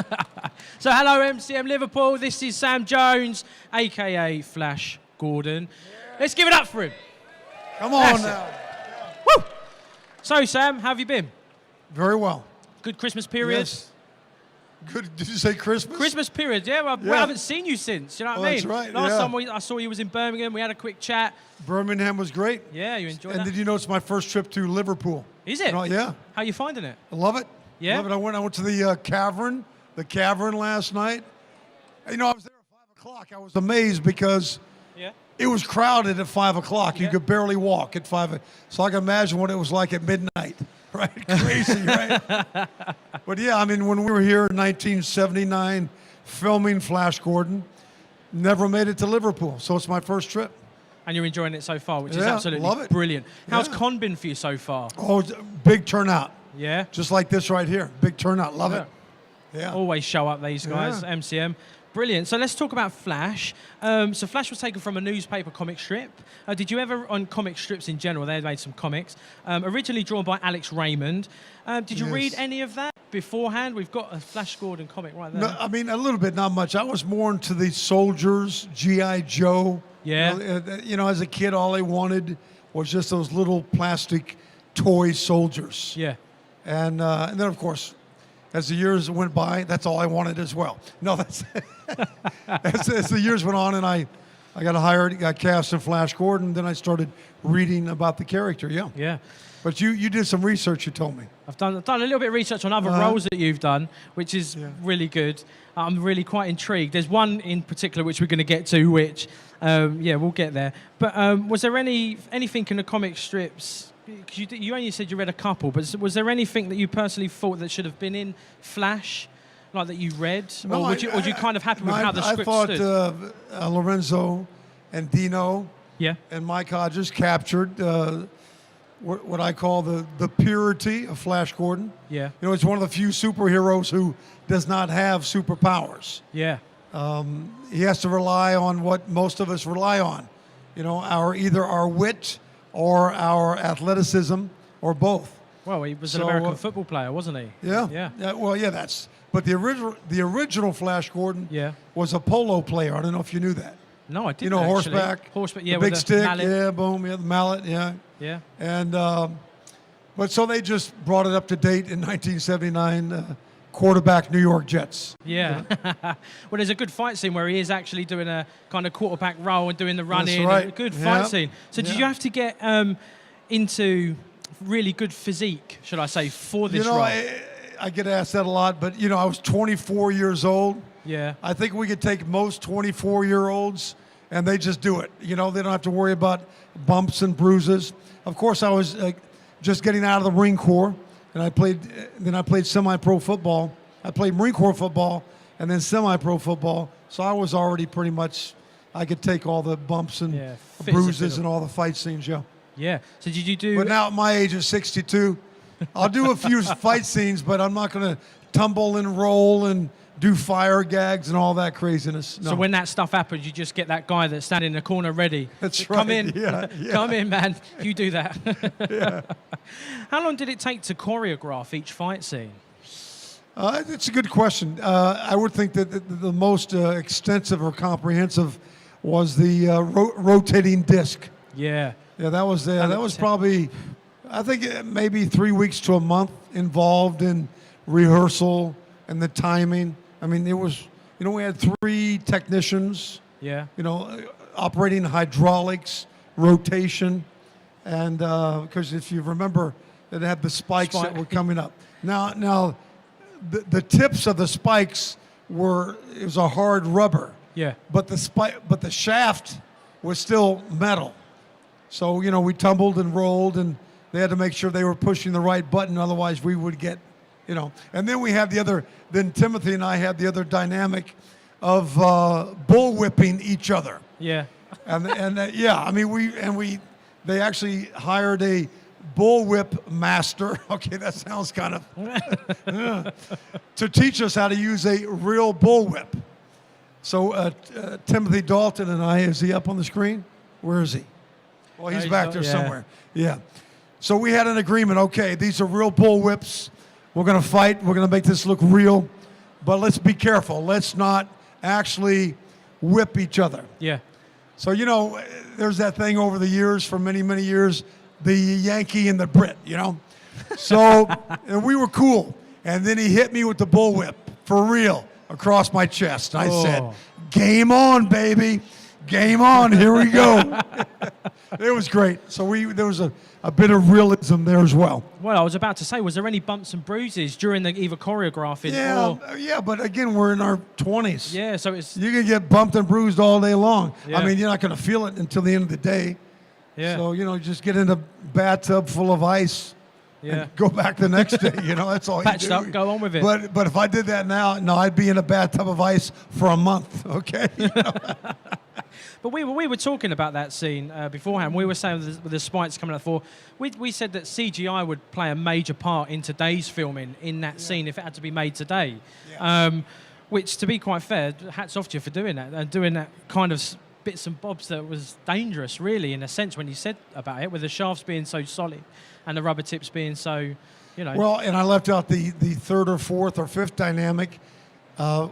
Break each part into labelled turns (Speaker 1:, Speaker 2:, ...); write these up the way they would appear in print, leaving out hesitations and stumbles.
Speaker 1: So hello MCM Liverpool, this is Sam Jones, aka Flash Gordon. Let's give it up for him.
Speaker 2: Come on now.
Speaker 1: Woo! So Sam, how have you been?
Speaker 2: Very well.
Speaker 1: Good Christmas period?
Speaker 2: Yes. Good. Did you say Christmas?
Speaker 1: Christmas period, yeah. Well, we haven't seen you since, you know what I mean?
Speaker 2: That's right,
Speaker 1: Last time I saw you was in Birmingham, we had a quick chat.
Speaker 2: Birmingham was great.
Speaker 1: Yeah, you enjoyed that?
Speaker 2: And did you know it's my first trip to Liverpool?
Speaker 1: Is it?
Speaker 2: Yeah.
Speaker 1: How you finding it?
Speaker 2: I love it.
Speaker 1: Yeah?
Speaker 2: Love it. I went to the cavern last night. You know, I was there at 5 o'clock. I was amazed because it was crowded at 5 o'clock. You could barely walk at 5. So I can imagine what it was like at midnight. Right? Crazy, right? But yeah, I mean, when we were here in 1979 filming Flash Gordon, never made it to Liverpool. So it's my first trip.
Speaker 1: And you're enjoying it so far, which is absolutely
Speaker 2: love it.
Speaker 1: Brilliant. How's Con been for you so far?
Speaker 2: Oh, big turnout.
Speaker 1: Yeah?
Speaker 2: Just like this right here. Big turnout. Love it. Yeah.
Speaker 1: Always show up, these guys, MCM. Brilliant. So let's talk about Flash. So Flash was taken from a newspaper comic strip. Did you ever, on comic strips in general, they made some comics, originally drawn by Alex Raymond. Did you read any of that beforehand? We've got a Flash Gordon comic right there.
Speaker 2: No, I mean, a little bit, not much. I was more into the soldiers, G.I. Joe.
Speaker 1: Yeah.
Speaker 2: You know, as a kid, all I wanted was just those little plastic toy soldiers.
Speaker 1: Yeah.
Speaker 2: And then, of course, as the years went by, that's all I wanted as well. No, that's as the years went on, and I got hired, got cast in Flash Gordon. Then I started reading about the character. Yeah.
Speaker 1: Yeah.
Speaker 2: But you did some research. You told me.
Speaker 1: I've done a little bit of research on other roles that you've done, which is really good. I'm really quite intrigued. There's one in particular which we're going to get to, which we'll get there. But was there anything in the comic strips? Because you only said you read a couple, but was there anything that you personally thought that should have been in Flash, like that you read?
Speaker 2: No,
Speaker 1: or were you kind of happy with how the script stood?
Speaker 2: I thought Lorenzo and Dino and Mike Hodges captured what I call the purity of Flash Gordon. Yeah. You know, it's one of the few superheroes who does not have superpowers.
Speaker 1: Yeah.
Speaker 2: He has to rely on what most of us rely on. You know, either our wit or our athleticism, or both.
Speaker 1: Well, he was an American football player, wasn't he?
Speaker 2: Yeah. Well, that's. But the original Flash Gordon was a polo player. I don't know if you knew that.
Speaker 1: No, I didn't.
Speaker 2: You know,
Speaker 1: actually.
Speaker 2: horseback,
Speaker 1: yeah,
Speaker 2: the big stick,
Speaker 1: mallet.
Speaker 2: Boom, the mallet,
Speaker 1: Yeah.
Speaker 2: And but so they just brought it up to date in 1979. Quarterback New York Jets.
Speaker 1: Yeah. Well, there's a good fight scene where he is actually doing a kind of quarterback role and doing the running.
Speaker 2: That's right.
Speaker 1: A good fight scene. So did you have to get into really good physique, should I say, for this role?
Speaker 2: I get asked that a lot, but, you know, I was 24 years old.
Speaker 1: Yeah.
Speaker 2: I think we could take most 24-year-olds, and they just do it. You know, they don't have to worry about bumps and bruises. Of course, I was just getting out of the Marine Corps. And I played semi-pro football. I played Marine Corps football and then semi-pro football. So I was already pretty much, I could take all the bumps and bruises and all the fight scenes,
Speaker 1: Yeah. So did you do...
Speaker 2: But now at my age of 62, I'll do a few fight scenes, but I'm not going to tumble and roll and do fire gags and all that craziness. No.
Speaker 1: So when that stuff happens, you just get that guy that's standing in the corner ready.
Speaker 2: That's
Speaker 1: Come
Speaker 2: right.
Speaker 1: in.
Speaker 2: Yeah.
Speaker 1: Come in, man. You do that.
Speaker 2: Yeah.
Speaker 1: How long did it take to choreograph each fight scene?
Speaker 2: It's a good question. I would think that the most extensive or comprehensive was the rotating disc.
Speaker 1: Yeah.
Speaker 2: Yeah, that was probably, I think maybe 3 weeks to a month involved in rehearsal and the timing. I mean, it was, you know, we had 3 technicians. Yeah. You know, operating hydraulics, rotation, and because if you remember, it had the spikes that were coming up. Now, the tips of the spikes it was a hard rubber. Yeah. But the shaft was still metal. So, you know, we tumbled and rolled, and they had to make sure they were pushing the right button, otherwise we would get, you know. And then we had then Timothy and I had the other dynamic of bullwhipping each other. Yeah. And I mean, they actually hired a bullwhip master. Okay, that sounds kind of to teach us how to use a real bullwhip. So Timothy Dalton and I, is he up on the screen? Where is he? Well, he's back there somewhere. Yeah. So we had an agreement. Okay, these are real bullwhips. We're going to fight. We're going to make this look real. but let's be careful. Let's not actually whip each other.
Speaker 1: Yeah.
Speaker 2: So, you know, there's that thing over the years, for many, many years, the Yankee and the Brit, you know? So, and we were cool. And then he hit me with the bullwhip, for real, across my chest. I said, game on, baby. Game on. Here we go. It was great. So there was a bit of realism there as well.
Speaker 1: Well, I was about to say, was there any bumps and bruises during either choreographing?
Speaker 2: Yeah, but again, we're in our 20s.
Speaker 1: Yeah, so it's...
Speaker 2: You can get bumped and bruised all day long.
Speaker 1: Yeah.
Speaker 2: I mean, you're not going to feel it until the end of the day.
Speaker 1: Yeah.
Speaker 2: So, you know, just get in a bathtub full of ice and go back the next day. You know, that's all
Speaker 1: Patched
Speaker 2: you do.
Speaker 1: up, go on with it.
Speaker 2: But if I did that now, no, I'd be in a bathtub of ice for a month, okay? You know?
Speaker 1: But we were talking about that scene beforehand. We were saying with the spikes coming out for, we said that CGI would play a major part in today's filming in that scene if it had to be made today. Yeah. Which, to be quite fair, hats off to you for doing that and doing that kind of bits and bobs that was dangerous, really, in a sense, when you said about it, with the shafts being so solid and the rubber tips being so, you know.
Speaker 2: Well, and I left out the third or fourth or fifth dynamic.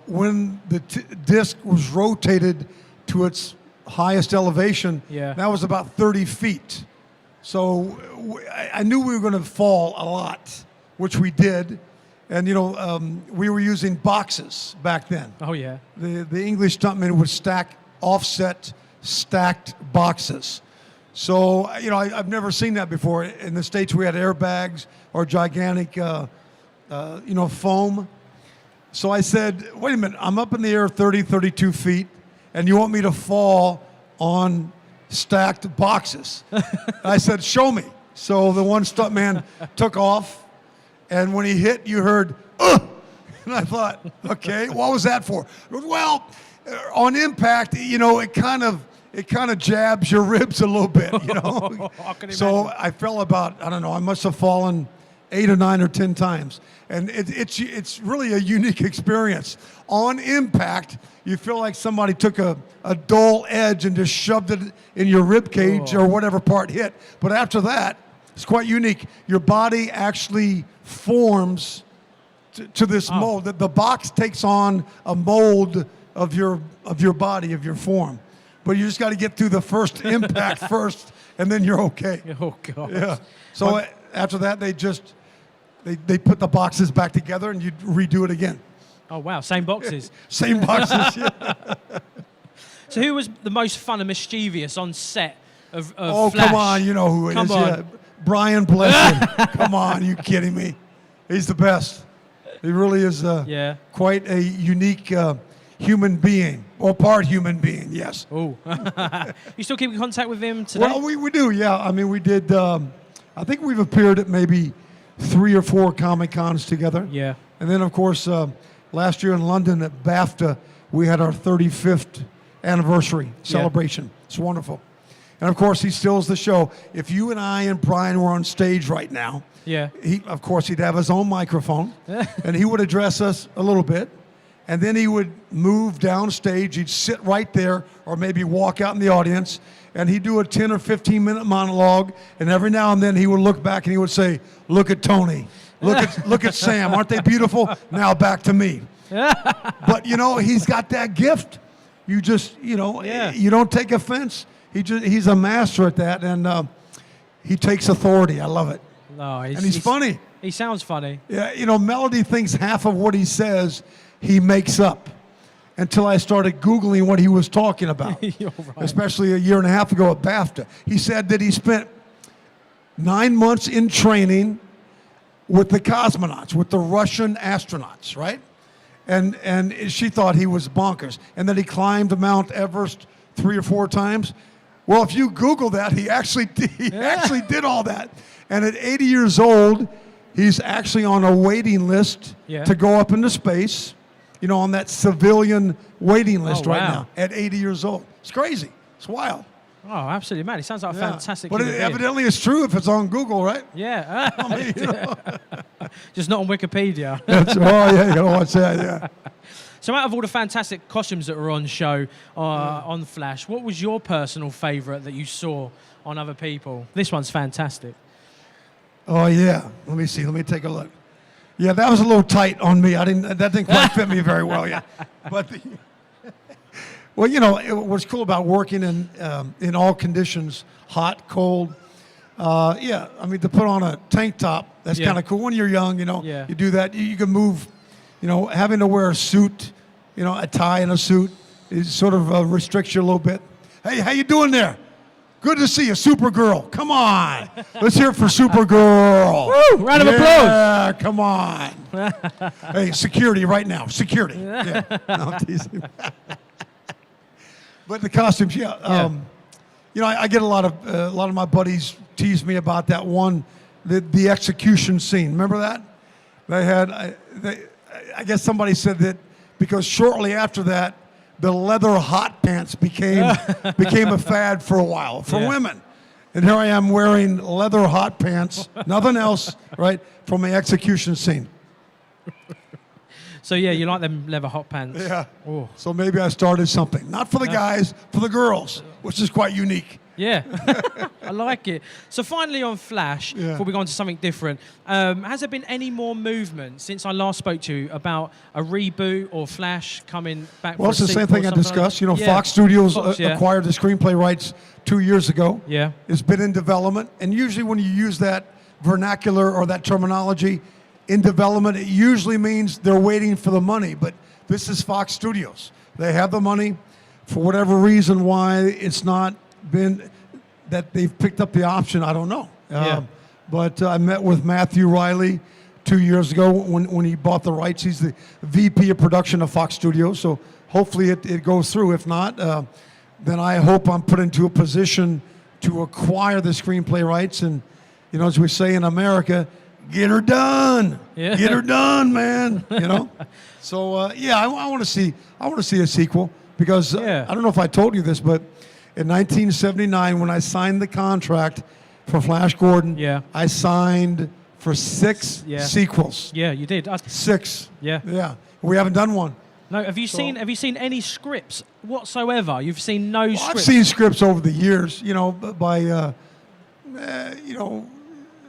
Speaker 2: When the disc was rotated to its highest elevation, that was about 30 feet. So I knew we were going to fall a lot, which we did. And, you know, we were using boxes back then.
Speaker 1: Oh, yeah.
Speaker 2: The English stuntmen would stack offset stacked boxes. So, you know, I've never seen that before. In the States, we had airbags or gigantic, you know, foam. So I said, wait a minute, I'm up in the air 30, 32 feet, and you want me to fall on stacked boxes. I said, show me. So the one stuntman took off, and when he hit, you heard, ugh! And I thought, okay, what was that for? Well, on impact, you know, it kind of jabs your ribs a little bit, you know. So I fell about, I don't know, I must have fallen 8 or 9 or 10 times. And it's really a unique experience. On impact, you feel like somebody took a dull edge and just shoved it in your rib cage or whatever part hit. But after that, it's quite unique. Your body actually forms to this mold. The box takes on a mold of your body, of your form. But you just got to get through the first impact first, and then you're okay.
Speaker 1: Oh, God.
Speaker 2: Yeah. So after that, they put the boxes back together, and you redo it again.
Speaker 1: Oh, wow. Same boxes.
Speaker 2: Same boxes, yeah.
Speaker 1: So who was the most fun and mischievous on set of
Speaker 2: Oh,
Speaker 1: Flash?
Speaker 2: come on. You know who it is.
Speaker 1: Come on.
Speaker 2: Yeah. Brian Blessing. Come on. You kidding me? He's the best. He really is quite a unique human being, or part human being, yes.
Speaker 1: Oh. You still keep in contact with him today?
Speaker 2: Well, we do, yeah. I mean, we did, I think we've appeared at maybe 3 or 4 Comic-Cons together.
Speaker 1: Yeah.
Speaker 2: And then, of course, last year in London at BAFTA, we had our 35th anniversary celebration. Yeah. It's wonderful. And, of course, he steals the show. If you and I and Brian were on stage right now, of course, he'd have his own microphone, and he would address us a little bit. And then he would move downstage. He'd sit right there or maybe walk out in the audience, and he'd do a 10 or 15-minute monologue. And every now and then he would look back and he would say, look at Tony. Look at Sam. Aren't they beautiful? Now back to me. But, you know, he's got that gift. You just, you know, you don't take offense. He's a master at that, and he takes authority. I love it.
Speaker 1: No,
Speaker 2: and he's funny.
Speaker 1: He sounds funny.
Speaker 2: Yeah, you know, Melody thinks half of what he says he makes up, until I started Googling what he was talking about,
Speaker 1: Right.
Speaker 2: Especially a year and a half ago at BAFTA. He said that he spent 9 months in training with the cosmonauts, with the Russian astronauts, right? And she thought he was bonkers. And that he climbed Mount Everest 3 or 4 times. Well, if you Google that, he actually did all that. And at 80 years old, he's actually on a waiting list to go up into space. You know, on that civilian waiting list right now at 80 years old. It's crazy. It's wild.
Speaker 1: Oh, absolutely, man. He sounds like a fantastic
Speaker 2: But evidently it's true if it's on Google, right?
Speaker 1: Yeah.
Speaker 2: I mean, you know.
Speaker 1: Just not on Wikipedia.
Speaker 2: You gotta watch that, yeah.
Speaker 1: So out of all the fantastic costumes that were on show on Flash, what was your personal favourite that you saw on other people? This one's fantastic.
Speaker 2: Oh, yeah. Let me see. Let me take a look. Yeah, that was a little tight on me. That didn't quite fit me very well yet. But well, you know, what's cool about working in all conditions, hot, cold. Yeah, I mean, to put on a tank top, that's kind of cool. When you're young, you know, you do that. You can move. You know, having to wear a suit, you know, a tie and a suit, it sort of restricts you a little bit. Hey, how you doing there? Good to see you, Supergirl. Come on. Let's hear it for Supergirl.
Speaker 1: Woo! Round of applause.
Speaker 2: Yeah, come on. Hey, security right now. Security. Yeah. No, I'm teasing. But the costumes, you know, I get a lot of my buddies tease me about that one, the execution scene. Remember that? They had, I guess somebody said that because shortly after that, the leather hot pants became a fad for a while for women. And here I am wearing leather hot pants, nothing else, right, from the execution scene.
Speaker 1: So, yeah, you like them leather hot pants.
Speaker 2: Yeah.
Speaker 1: Oh.
Speaker 2: So maybe I started something. Not for the guys, for the girls, which is quite unique.
Speaker 1: Yeah, I like it. So finally on Flash, before we go on to something different, has there been any more movement since I last spoke to you about a reboot or Flash coming back?
Speaker 2: Well,
Speaker 1: for
Speaker 2: it's
Speaker 1: a
Speaker 2: the same
Speaker 1: sequel
Speaker 2: thing
Speaker 1: or
Speaker 2: I
Speaker 1: something
Speaker 2: discussed. You know,
Speaker 1: Yeah.
Speaker 2: Fox Studios
Speaker 1: Fox,
Speaker 2: acquired the screenplay rights 2 years ago.
Speaker 1: Yeah.
Speaker 2: It's been in development. And usually when you use that vernacular or that terminology, in development, it usually means they're waiting for the money. But this is Fox Studios. They have the money. For whatever reason why it's not been that they've picked up the option, I don't know. But I met with Matthew Riley 2 years ago when he bought the rights. He's the VP of production of Fox Studios. So hopefully it goes through. If not, then I hope I'm put into a position to acquire the screenplay rights. And, you know, as we say in America, get her done.
Speaker 1: Yeah.
Speaker 2: Get her done, man. You know? So, I want to see a sequel because I don't know if I told you this, but in 1979, when I signed the contract for Flash Gordon, I signed for 6 sequels.
Speaker 1: Yeah, you did.
Speaker 2: 6.
Speaker 1: Yeah.
Speaker 2: Yeah. We haven't done one.
Speaker 1: No, have you seen any scripts whatsoever? You've seen no scripts?
Speaker 2: I've seen scripts over the years, you know, by, you know,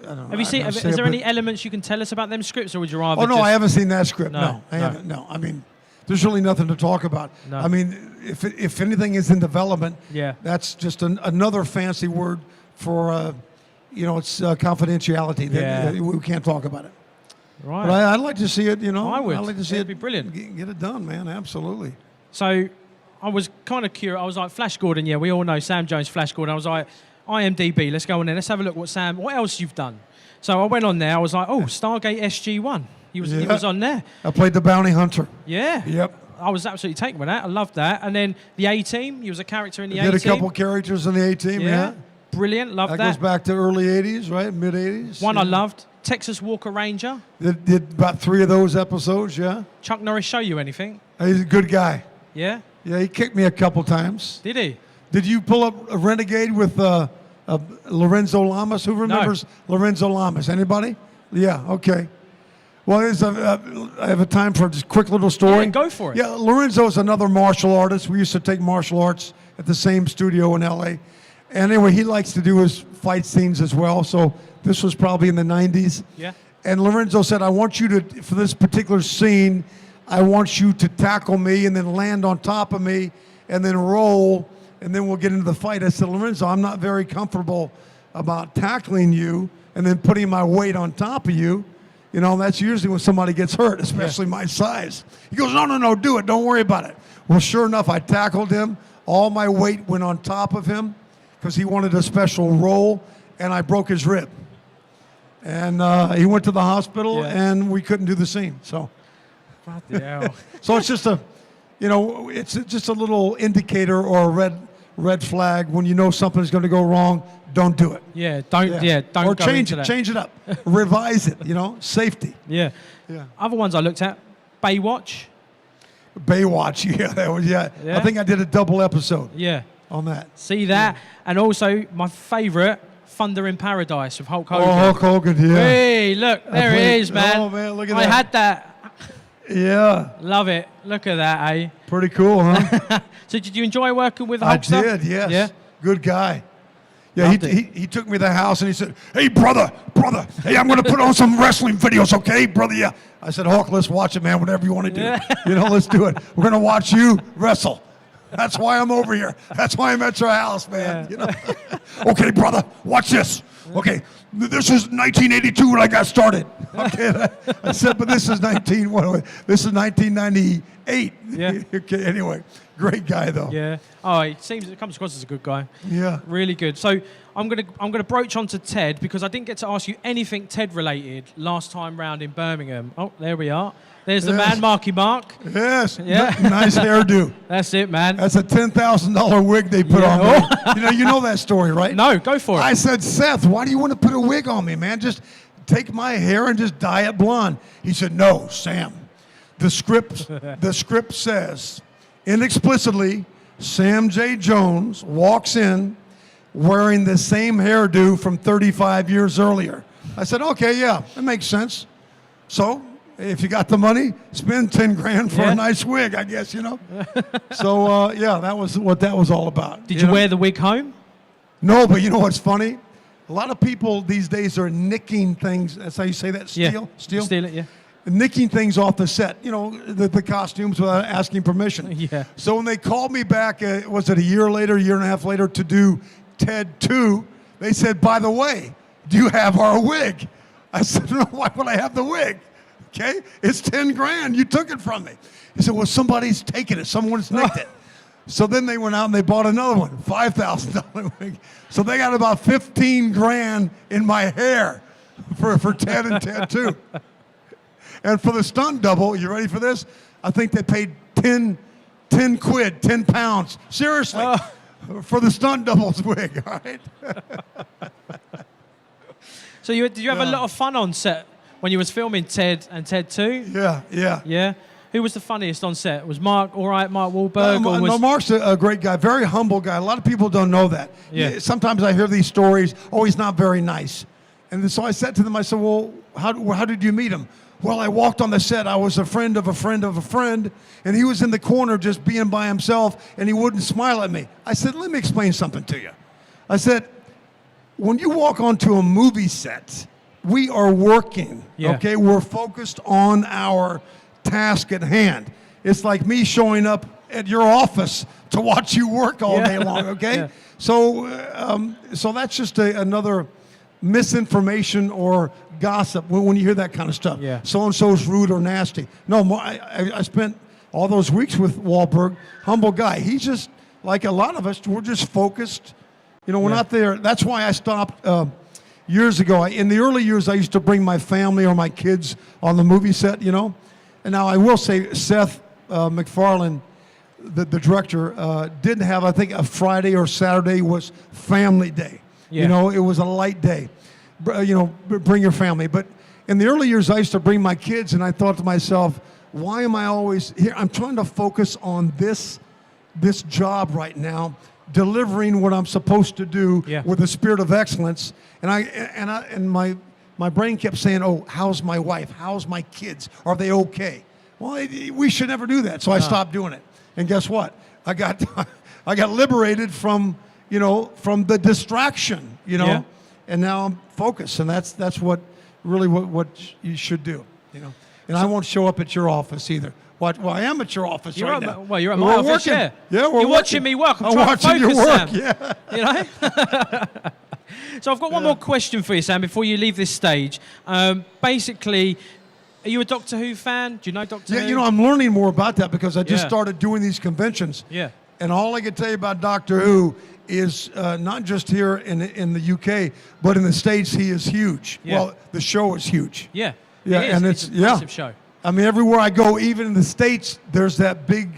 Speaker 2: I don't know.
Speaker 1: Have you seen? Is there any elements you can tell us about them scripts, or would you rather?
Speaker 2: Oh no,
Speaker 1: just...
Speaker 2: I haven't seen that script. No, I
Speaker 1: no.
Speaker 2: haven't. No, I mean, there's really nothing to talk about.
Speaker 1: No.
Speaker 2: I mean, if anything is in development, that's just another fancy word for, you know, it's confidentiality. That, we can't talk about it.
Speaker 1: Right.
Speaker 2: But I'd like to see it. You know,
Speaker 1: I would.
Speaker 2: I'd like to see
Speaker 1: It'd be brilliant.
Speaker 2: Get it done, man. Absolutely.
Speaker 1: So, I was kind of curious. I was like, Flash Gordon. Yeah, we all know Sam Jones, Flash Gordon. I was like, IMDb. Let's go on there. Let's have a look. What else you've done? So I went on there. I was like, oh, Stargate SG-1. He was on there.
Speaker 2: I played the bounty hunter.
Speaker 1: Yeah.
Speaker 2: Yep.
Speaker 1: I was absolutely taken with that. I loved that. And then the A-Team. He was a character in the A-Team.
Speaker 2: Did a couple characters in the A-Team. Yeah.
Speaker 1: Brilliant. Loved that.
Speaker 2: That goes back to early '80s, right? Mid '80s.
Speaker 1: One I loved. Texas Walker Ranger.
Speaker 2: Did about 3 of those episodes. Yeah.
Speaker 1: Chuck Norris show you anything?
Speaker 2: He's a good guy.
Speaker 1: Yeah.
Speaker 2: Yeah, he kicked me a couple times.
Speaker 1: Did he?
Speaker 2: Did you pull up a Renegade with Lorenzo Lamas? Who remembers Lorenzo Lamas? Anybody? Yeah, okay. Well, I have a time for just a quick little story.
Speaker 1: Yeah, go for it.
Speaker 2: Yeah, Lorenzo is another martial artist. We used to take martial arts at the same studio in L.A. And anyway, he likes to do his fight scenes as well. So this was probably in the 90s.
Speaker 1: Yeah.
Speaker 2: And Lorenzo said, I want you to, for this particular scene, I want you to tackle me and then land on top of me and then roll, and then we'll get into the fight. I said, Lorenzo, I'm not very comfortable about tackling you and then putting my weight on top of you. You know, that's usually when somebody gets hurt, especially my size. He goes, no, do it. Don't worry about it. Well, sure enough, I tackled him. All my weight went on top of him because he wanted a special roll, and I broke his rib. And he went to the hospital, and we couldn't do the scene. So, so it's just it's just a little indicator or a red flag when you know something's going to go wrong. Don't do it.
Speaker 1: Don't
Speaker 2: or
Speaker 1: go
Speaker 2: change
Speaker 1: into
Speaker 2: it.
Speaker 1: that.
Speaker 2: Change it up. Revise it. You know, safety.
Speaker 1: Yeah. Other ones I looked at, Baywatch.
Speaker 2: Yeah. I think I did a double episode.
Speaker 1: Yeah.
Speaker 2: On that.
Speaker 1: See that, and also my favourite, Thunder in Paradise with Hulk Hogan.
Speaker 2: Oh, Hulk Hogan, yeah.
Speaker 1: Hey, look, there it is, man.
Speaker 2: Oh, man, look at
Speaker 1: I
Speaker 2: that.
Speaker 1: had that.
Speaker 2: Yeah.
Speaker 1: Love it. Look at that, eh?
Speaker 2: Pretty cool, huh?
Speaker 1: So did you enjoy working with Hulk?
Speaker 2: I did, yes.
Speaker 1: Yeah.
Speaker 2: Good guy. Yeah, he took me to the house and he said, "Hey, brother, hey, I'm going to put on some wrestling videos, okay, brother?" Yeah. I said, "Hawk, let's watch it, man. Whatever you want to do, let's do it. We're going to watch you wrestle. That's why I'm over here. That's why I'm at your house, man. Okay, brother, watch this. Okay, this is 1982 when I got started. Okay, I said, but this is 1998.
Speaker 1: Yeah.
Speaker 2: Okay. Anyway, great guy though.
Speaker 1: Yeah. Oh, it comes across as a good guy.
Speaker 2: Yeah.
Speaker 1: Really good. So I'm gonna broach onto Ted because I didn't get to ask you anything Ted related last time round in Birmingham. Oh, there we are. There's the man, Marky Mark.
Speaker 2: Yes.
Speaker 1: Yeah.
Speaker 2: Nice hairdo.
Speaker 1: That's it, man.
Speaker 2: That's a $10,000 wig they put on me. You know that story, right?
Speaker 1: No, go for it.
Speaker 2: I said, "Seth, why do you want to put a wig on me, man? Just take my hair and just dye it blonde." He said, "No, Sam. The script says inexplicitly, Sam J. Jones walks in wearing the same hairdo from 35 years earlier." I said, "Okay, yeah, that makes sense. So if you got the money, spend 10 grand for a nice wig, I guess, So, that was what that was all about.
Speaker 1: Did you wear the wig home?
Speaker 2: No, but you know what's funny? A lot of people these days are nicking things. That's how you say that? Steal?
Speaker 1: Steal it, yeah.
Speaker 2: Nicking things off the set, the costumes without asking permission.
Speaker 1: Yeah.
Speaker 2: So when they called me back, was it a year and a half later, to do Ted 2, they said, "By the way, do you have our wig?" I said, "No, why would I have the wig? Okay, it's 10 grand. You took it from me." He said, "Well, somebody's taken it. Someone's nicked it." So then they went out and they bought another one, $5,000 wig. So they got about 15 grand in my hair for Ted and Ted 2. And for the stunt double, you ready for this? I think they paid 10 quid, 10 pounds. Seriously, for the stunt double's wig, all right?
Speaker 1: So did you have a lot of fun on set when you was filming Ted and Ted 2?
Speaker 2: Yeah.
Speaker 1: Yeah? Who was the funniest on set? Was Mark all right, Mark Wahlberg?
Speaker 2: No, Mark's a great guy, very humble guy. A lot of people don't know that.
Speaker 1: Yeah.
Speaker 2: Sometimes I hear these stories, "Oh, he's not very nice." And so I said to them, I said, "Well, how did you meet him?" "Well, I walked on the set. I was a friend of a friend of a friend, and he was in the corner just being by himself, and he wouldn't smile at me." I said, "Let me explain something to you." I said, "When you walk onto a movie set, we are working, okay? We're focused on our task at hand. It's like me showing up at your office to watch you work all day long, okay?"
Speaker 1: Yeah.
Speaker 2: So that's just another misinformation or gossip when you hear that kind of stuff.
Speaker 1: Yeah.
Speaker 2: So-and-so's rude or nasty. No, I spent all those weeks with Wahlberg, humble guy. He's just, like a lot of us, we're just focused. We're not there. That's why I stopped years ago. In the early years, I used to bring my family or my kids on the movie set, And now I will say Seth MacFarlane, the director, didn't have, I think, a Friday or Saturday was family day.
Speaker 1: Yeah.
Speaker 2: It was a light day. Bring your family. But in the early years, I used to bring my kids, and I thought to myself, why am I always here? I'm trying to focus on this job right now, delivering what I'm supposed to do with a spirit of excellence. And my brain kept saying, "Oh, how's my wife? How's my kids? Are they okay?" Well, we should never do that. So I stopped doing it. And guess what? I got liberated from the distraction,
Speaker 1: Yeah.
Speaker 2: And now I'm focused, and that's what you should do, And I won't show up at your office either. Well, I am at your office right now.
Speaker 1: Well, you're at my office,
Speaker 2: working.
Speaker 1: Yeah,
Speaker 2: we're
Speaker 1: You're watching me work. I'm
Speaker 2: watching
Speaker 1: trying to
Speaker 2: your
Speaker 1: focus,
Speaker 2: work.
Speaker 1: Sam.
Speaker 2: Yeah.
Speaker 1: So I've got one more question for you, Sam, before you leave this stage. Basically, are you a Doctor Who fan? Do you know Doctor Who?
Speaker 2: Yeah, I'm learning more about that because I just started doing these conventions.
Speaker 1: Yeah.
Speaker 2: And all I can tell you about Doctor Who is not just here in the UK, but in the States, he is huge.
Speaker 1: Yeah.
Speaker 2: Well, the show is huge.
Speaker 1: Yeah.
Speaker 2: Yeah,
Speaker 1: it is.
Speaker 2: and
Speaker 1: it's a massive show.
Speaker 2: I mean, everywhere I go, even in the States, there's that big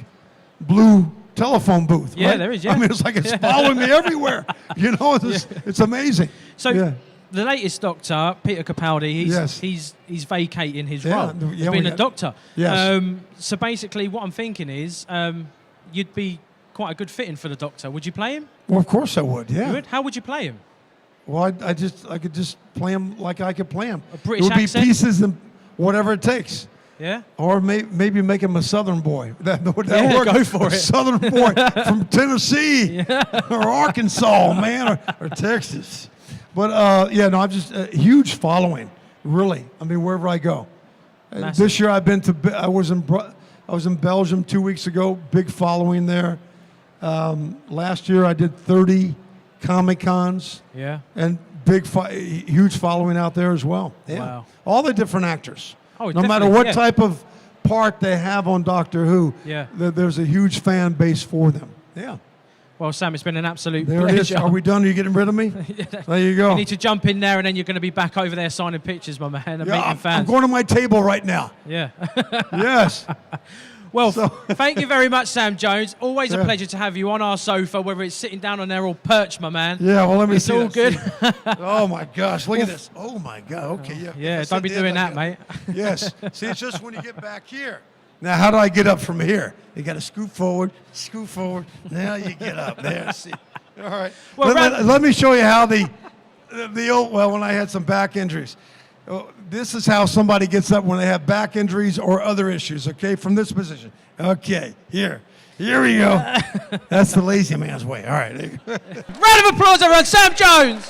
Speaker 2: blue telephone booth.
Speaker 1: Yeah,
Speaker 2: right?
Speaker 1: there is, yeah.
Speaker 2: I mean, it's like it's following me everywhere. It's amazing.
Speaker 1: So the latest Doctor, Peter Capaldi,
Speaker 2: Yes.
Speaker 1: he's vacating his
Speaker 2: Yeah,
Speaker 1: role.
Speaker 2: yeah,
Speaker 1: He's been a Doctor.
Speaker 2: Yes.
Speaker 1: So basically, what I'm thinking is, you'd be quite a good fitting for the Doctor. Would you play him?
Speaker 2: Well, of course I would. Yeah.
Speaker 1: You would? How would you play him?
Speaker 2: Well, I could just play him like I could play him.
Speaker 1: A British
Speaker 2: it would
Speaker 1: accent?
Speaker 2: be pieces and whatever it takes.
Speaker 1: Yeah.
Speaker 2: Or maybe make him a Southern boy. That
Speaker 1: Yeah,
Speaker 2: work.
Speaker 1: go for
Speaker 2: A
Speaker 1: it.
Speaker 2: Southern boy from Tennessee or Arkansas, man, or Texas. But yeah, no, I'm just a huge following, really. I mean, wherever I go. This year I've been to. I was in Belgium 2 weeks ago. Big following there. Last year I did 30 Comic Cons.
Speaker 1: Yeah.
Speaker 2: And huge following out there as well. Yeah.
Speaker 1: Wow.
Speaker 2: All the different actors.
Speaker 1: Oh,
Speaker 2: no matter what type of part they have on Doctor Who, there's a huge fan base for them. Yeah.
Speaker 1: Well, Sam, it's been an absolute
Speaker 2: There
Speaker 1: pleasure.
Speaker 2: it is. Are we done? Are you getting rid of me? There you go.
Speaker 1: You need to jump in there, and then you're going to be back over there signing pictures, my man, and meeting fans.
Speaker 2: I'm going to my table right now.
Speaker 1: Yeah.
Speaker 2: Yes.
Speaker 1: Well, thank you very much, Sam Jones. Always a pleasure to have you on our sofa, whether it's sitting down on there or perched, my man.
Speaker 2: Yeah, well, let me
Speaker 1: it's
Speaker 2: see.
Speaker 1: It's all good.
Speaker 2: Oh, my gosh. Look at this. Oh, my God. Okay, yeah.
Speaker 1: Yeah, don't be doing that, mate.
Speaker 2: Yes. See, it's just when you get back here. Now, how do I get up from here? You got to scoot forward. Now you get up there. See. All right. Well, let me show you how the old, when I had some back injuries. This is how somebody gets up when they have back injuries or other issues, okay, from this position. Okay, here we go. That's the lazy man's way. All right.
Speaker 1: Round of applause, everyone. Sam Jones.